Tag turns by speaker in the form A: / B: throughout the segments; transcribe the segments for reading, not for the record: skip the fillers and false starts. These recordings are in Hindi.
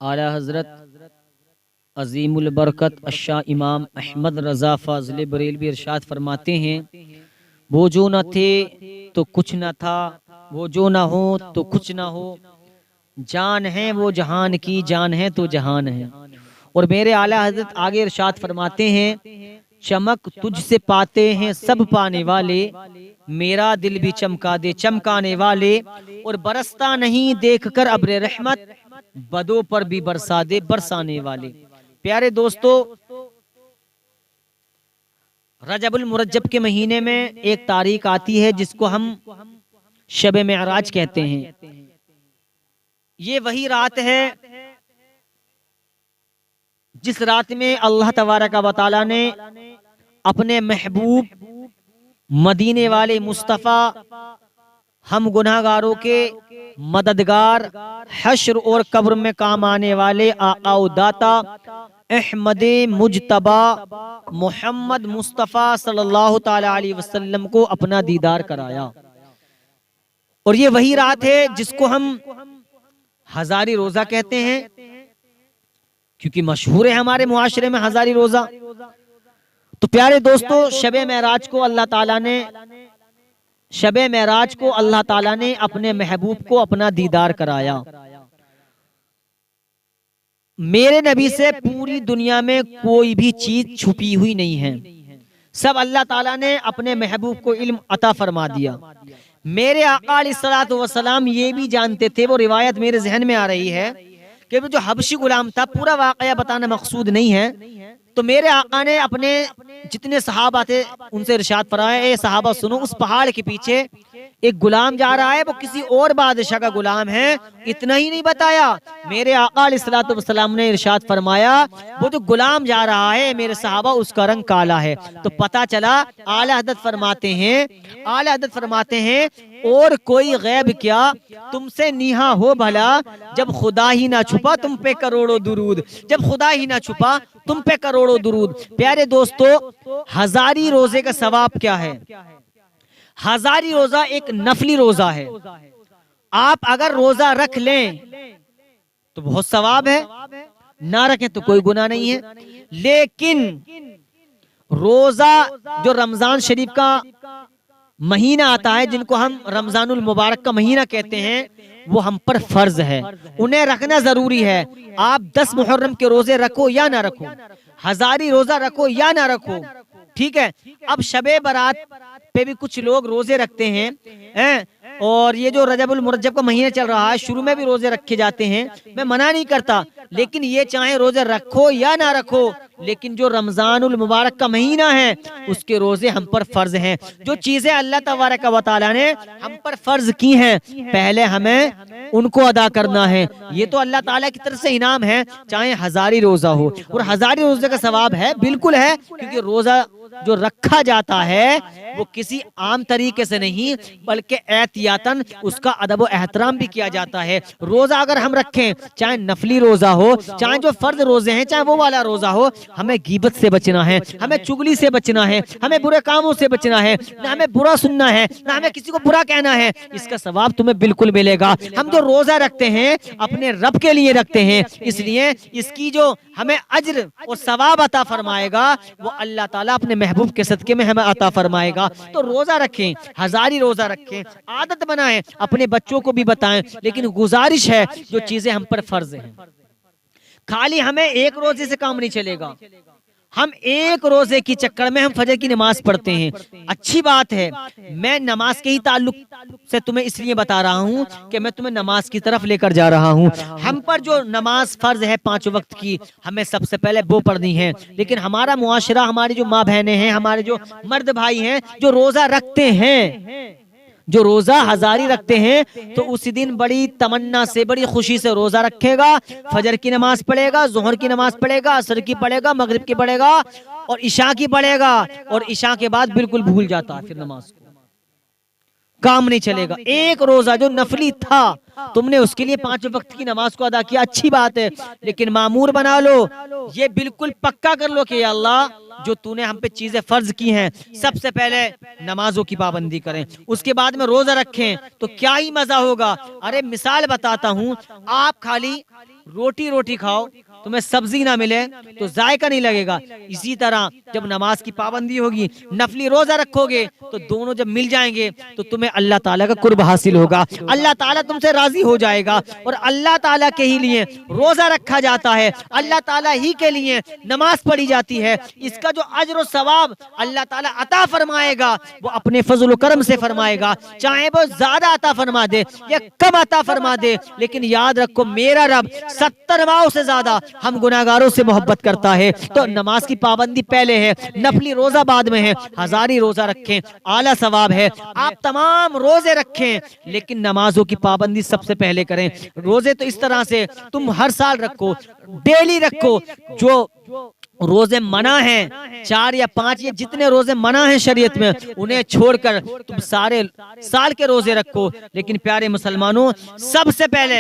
A: आला हजरत अजीमुल बरकत अशा इमाम अहमद रजा फाज़िल बरेलवी इरशाद फरमाते हैं, वो जो न थे तो कुछ न था, वो जो न हो तो कुछ न हो, जान है वो जहान की, जान है तो जहान है। और मेरे आला हजरत आगे इरशाद फरमाते हैं, चमक तुझसे पाते हैं सब पाने वाले, मेरा दिल भी चमका दे चमकाने वाले, और बरसता नहीं देखकर अब्र रहमत, बदों पर भी बरसा दे बरसाने वाले। प्यारे दोस्तों, रजबुल मुरज्जब के महीने में एक तारीख आती है जिसको हम शब मेराज कहते हैं। ये वही रात है जिस रात में अल्लाह तबारक व तआला ने अपने महबूब मदीने वाले मुस्तफ़ा, हम गुनाहगारों के मददगार, हश्र और कब्र में काम आने वाले आका व दाता अहमद मुजतबा मोहम्मद मुस्तफ़ा सल्लल्लाहु ताला अलैहि वसल्लम को अपना दीदार कराया। और ये वही रात है जिसको हम हजारी रोजा कहते हैं, क्योंकि मशहूर है हमारे मुआशरे में हजारी रोजा। तो प्यारे दोस्तों, शबे मेराज को अल्लाह ताला ने अपने महबूब को अपना दीदार कराया। मेरे नबी से पूरी दुनिया में कोई भी चीज छुपी हुई नहीं है, सब अल्लाह ताला ने अपने महबूब को इल्म अता फरमा दिया। मेरे आका अलैहिस्सलातु वस्सलाम ये भी जानते थे, वो रिवायत मेरे जहन में आ रही है कि जो हबशी गुलाम था, पूरा वाकया बताना मकसूद नहीं है, तो मेरे आका ने अपने जितने सहाबा थे उनसे इरशाद फरमाया, ए सहाबा सुनो, उस पहाड़ के पीछे एक गुलाम जा रहा है, वो किसी और बादशाह का गुलाम है। इतना ही नहीं बताया, मेरे आका अलैहिस्सलातु वस्सलाम ने इरशाद फरमाया, वो जो गुलाम जा रहा है मेरे सहाबा, उसका रंग काला है। तो पता चला, आला हज़रत फरमाते हैं और कोई गैब क्या तुमसे नीहा हो भला, जब खुदा ही ना छुपा तुम पे करोड़ों दुरूद, जब खुदा ही ना छुपा तुम पे करोड़ों दुरूद। प्यारे दोस्तों, हजारी रोजे का सवाब क्या है? हजारी रोजा एक नफली रोजा है। आप अगर रोजा रख लें तो बहुत सवाब है, ना रखें तो कोई गुनाह नहीं है। लेकिन रोजा जो रमजान शरीफ का महीना आता है, जिनको हम रमजानुल मुबारक का महीना कहते हैं, वो हम पर फर्ज है, उन्हें रखना जरूरी है। आप 10 मुहर्रम के रोजे रखो या ना रखो, हजारी रोजा रखो या ना रखो, ठीक है। अब शबे बारात पे भी कुछ लोग रोजे रखते हैं, और ये जो रजबुल मुरज्जब का महीना चल रहा है, शुरू में भी रोजे रखे जाते हैं, मैं मना नहीं करता, लेकिन ये चाहे रोजे रखो या ना रखो, लेकिन जो रमजानुल मुबारक का महीना है उसके रोजे हम पर फर्ज हैं। जो चीजें अल्लाह तबारक व तआला ने हम पर फर्ज की हैं, पहले हमें उनको अदा करना है। ये तो अल्लाह ताला की तरफ से इनाम है, चाहे हजारी रोजा हो। और हजारी रोजे का सवाब है, बिल्कुल है, क्योंकि रोजा जो रखा जाता है वो किसी आम तरीके से नहीं, बल्कि एहतियातन उसका अदब व एहतराम भी किया जाता है। रोजा अगर हम रखें, चाहे नफली रोजा हो, चाहे जो फर्ज रोजे हैं, चाहे वो वाला रोजा हो, हमें गीबत से बचना है, हमें चुगली से बचना है, हमें बुरे कामों से बचना है, ना हमें बुरा सुनना है, ना हमें किसी को बुरा कहना है। इसका सवाब तुम्हें बिल्कुल मिलेगा। हम जो रोजा रखते हैं अपने रब के लिए रखते हैं, इसलिए इसकी जो हमें अज्र और सवाब अता फरमाएगा वो अल्लाह ताला अपने महबूब के सदके में हमें अता फरमाएगा। तो रोजा रखें, हजारी रोजा रखें, आदत बनाएं, अपने बच्चों को भी बताएं। लेकिन गुजारिश है, जो चीजें हम पर फर्ज हैं, खाली हमें एक रोजे से काम नहीं चलेगा। हम एक रोजे की चक्कर में हम फजर की नमाज पढ़ते हैं, अच्छी बात है। मैं नमाज के ही ताल्लुक से तुम्हें इसलिए बता रहा हूँ कि मैं तुम्हें नमाज की तरफ लेकर जा रहा हूँ। हम पर जो नमाज फर्ज है 5 वक्त की, हमें सबसे पहले वो पढ़नी है। लेकिन हमारा मुआशरा, हमारी जो माँ बहनें हैं, हमारे जो मर्द भाई हैं, जो रोजा रखते हैं, जो रोजा हजारी रखते हैं, तो उसी दिन बड़ी तमन्ना से, बड़ी खुशी से रोजा रखेगा, फजर की नमाज पढ़ेगा, जोहर की नमाज पढ़ेगा, असर की पढ़ेगा, मगरिब की पढ़ेगा और इशा की पढ़ेगा, और इशा के बाद बिल्कुल भूल जाता है, फिर नमाज को काम नहीं चलेगा। एक रोजा जो नफली था, तुमने उसके लिए 5 वक्त की नमाज को अदा किया, अच्छी बात है, लेकिन मामूर बना लो, ये बिल्कुल पक्का कर लो कि अल्लाह जो तूने हम पे चीजें फर्ज की हैं, सबसे पहले नमाजों की पाबंदी करें, उसके बाद में रोजा रखें, तो क्या ही मजा होगा। अरे मिसाल बताता हूँ, आप खाली रोटी रोटी खाओ, तुम्हें सब्जी ना मिले तो जायका नहीं लगेगा। इसी तरह जब नमाज की पाबंदी होगी, नफली रोजा रखोगे, तो दोनों जब मिल जाएंगे तो तुम्हें अल्लाह ताला का कुर्ब हासिल होगा, अल्लाह ताला तुमसे राजी हो जाएगा। और अल्लाह ताला के ही लिए रोजा रखा जाता है, अल्लाह ताला ही के लिए नमाज पढ़ी जाती है। इसका जो अजर और सवाब अल्लाह ताला अता फरमाएगा, वो अपने फजल करम से फरमाएगा, चाहे वो ज्यादा अता फरमा दे या कम अता फरमा दे। लेकिन याद रखो, मेरा रब 70 माओ से ज्यादा हम गुनाहगारों से मोहब्बत करता है। तो नमाज की पाबंदी पहले है, नफली रोजा बाद में है। हजारी रोजा रखें, आला सवाब है। आप तमाम रोजे रखें, लेकिन नमाजों की पाबंदी सबसे पहले करें। रोजे तो इस तरह से तुम हर साल रखो, डेली रखो। जो रोजे मना हैं, 4 या 5 ये जितने रोजे मना हैं शरीयत में, उन्हें छोड़कर तुम सारे साल के रोजे रखो। लेकिन प्यारे मुसलमानों, सबसे पहले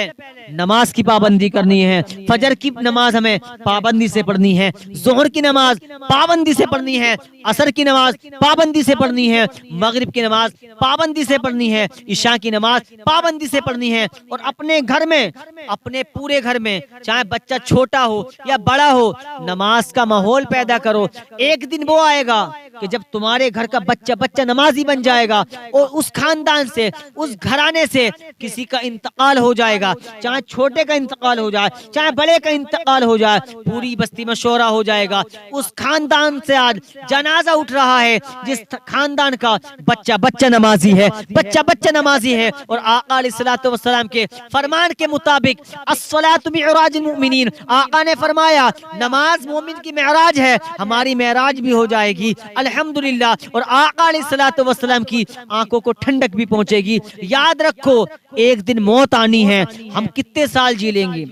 A: नमाज की पाबंदी करनी है। फजर की नमाज हमें पाबंदी से पढ़नी है, जोहर की नमाज पाबंदी से पढ़नी है, असर की नमाज पाबंदी से पढ़नी है, मगरिब की नमाज पाबंदी से पढ़नी है, इशा की नमाज पाबंदी से पढ़नी है। और अपने घर में, अपने पूरे घर में, चाहे बच्चा छोटा हो या बड़ा हो, नमाज का माहौल पैदा करो। एक दिन वो आएगा कि जब तुम्हारे घर का बच्चा बच्चा नमाजी बन जाएगा और उस खानदान से, उस घराने से किसी का इंतकाल हो जाएगा, चाहे छोटे का इंतकाल हो जाए, चाहे बड़े का इंतकाल हो जाए, पूरी बस्ती में शोरा हो जाएगा। उस खानदान से आज जनाजा उठ रहा है जिस खानदान का बच्चा बच्चा नमाजी है, बच्चा बच्चा नमाजी है। और आका अलैहिस्सलातु वस्सलाम के फरमान के मुताबिक अस्सलातु मिअराजुल मुमिनीन, आका ने फरमाया नमाज मोमिन की मेराज है, हमारी मेराज भी हो जाएगी अल्हम्दुलिल्लाह। और आका अलैहिस्सलातु वस्सलाम की आंखों को ठंडक भी पहुंचेगी। याद रखो, एक दिन मौत आनी है। हम कितने साल जी लेंगे?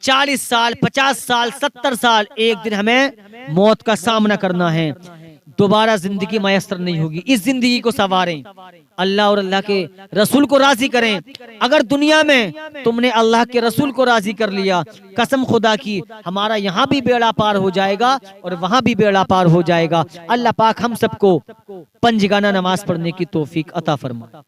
A: 40 साल, 50 साल, 70 साल। एक दिन हमें मौत का सामना करना है, दोबारा जिंदगी मयसर नहीं होगी। इस जिंदगी को सवारें, अल्लाह और अल्लाह के रसूल को राजी करें। अगर दुनिया में तुमने अल्लाह के रसूल को राजी कर लिया, कसम खुदा की, हमारा यहाँ भी बेड़ा पार हो जाएगा और वहां भी बेड़ा पार हो जाएगा। अल्लाह पाक हम सबको पंजगाना नमाज पढ़ने की तौफीक अता फरमा।